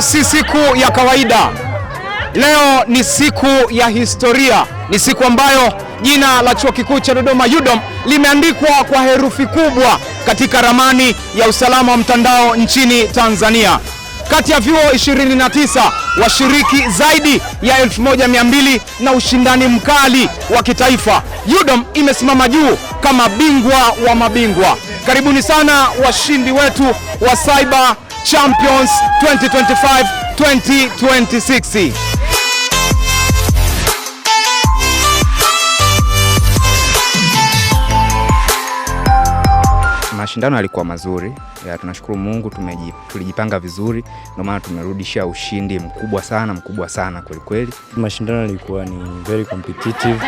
Leo si siku ya kawaida. Leo ni siku ya historia. Ni siku ambayo jina la Chuo Kikuu cha Dodoma UDOM limeandikwa kwa herufi kubwa katika ramani ya usalama wa mtandao nchini Tanzania. Kati ya vyuo 29 washiriki zaidi ya 1200 na ushindani mkali wa kitaifa, UDOM imesimama juu kama bingwa wa mabingwa. Karibuni sana washindi wetu wa Cyber Champions 2025-2026. Mashindano yalikuwa mazuri. Tunashukuru Mungu, tulijipanga vizuri, ndio maana tumerudisha ushindi mkubwa sana kweli kweli. Mashindano yalikuwa ni very competitive.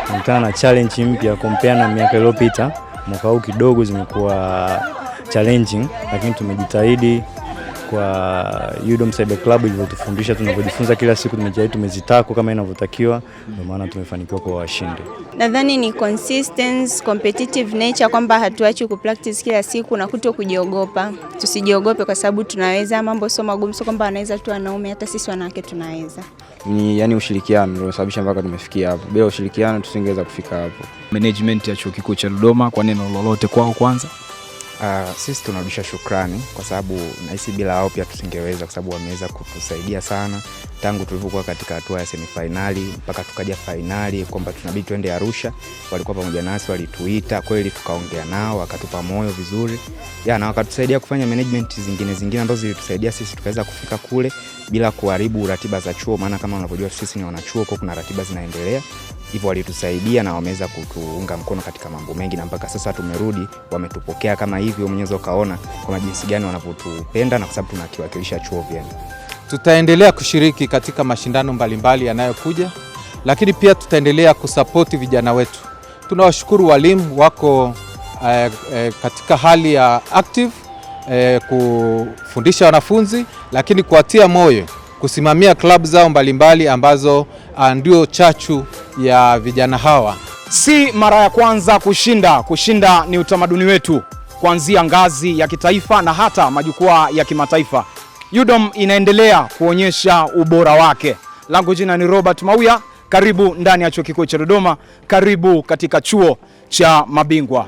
Tunakutana na challenge mpya compare na miaka iliyopita. Mwaka huu kidogo zimekuwa challenging, lakini tumejitahidi kwa UDOM Cyber Club ilivyotufundisha, tunavyojifunza kila siku tumejitahidi, tumezitako kama inavyotakiwa, ndio maana tumefanikiwa kwa washindi. Nadhani ni consistency, competitive nature, kwamba hatuachi kupractice kila siku na kujiogopa. Tusijiogope kwa sababu tunaweza, mambo sio magumu, sio kwamba anaweza tu wanaume, hata sisi wanawake tunaweza. Ni ushirikiano ndio sababisha mpaka tumefikia hapo. Bila ushirikiano tusingeweza kufika hapo. Management ya Chuo Kikuu cha Dodoma, kwa neno lolote kwao kwanza? Sisi tunarudisha shukrani kwa sababu nahisi bila wao pia tusingeweza, kwa sababu wameweza kutusaidia sana tangu tulipokuwa katika hatua ya semifinali mpaka tukaja finali, kwamba tunabidi twende Arusha. Walikuwa pamoja nasi, walituita kweli, tukaongea nao, wakatupa moyo vizuri na wakatusaidia kufanya management zingine ambazo zilitusaidia sisi tukaweza kufika kule bila kuharibu ratiba za chuo, maana kama unavyojua sisi ni wanachuo, kwa kuna ratiba zinaendelea. Hivyo walitusaidia na wameweza kutuunga mkono katika mambo mengi, na mpaka sasa tumerudi, wametupokea kama hivyo. Mwenyewe ukaona kwa jinsi gani wanavyotupenda, na kwa sababu tunakiwakilisha chuo vyema. Tutaendelea kushiriki katika mashindano mbalimbali yanayokuja, lakini pia tutaendelea kusapoti vijana wetu. Tunawashukuru walimu wako katika hali ya active kufundisha wanafunzi, lakini kuwatia moyo kusimamia klabu zao mbalimbali ambazo ndio chachu ya vijana hawa. Si mara ya kwanza kushinda ni utamaduni wetu, kuanzia ngazi ya kitaifa na hata majukwaa ya kimataifa. UDOM inaendelea kuonyesha ubora wake. Langu jina ni Robert Mauya. Karibu ndani ya Chuo Kikuu cha Dodoma, karibu katika chuo cha mabingwa.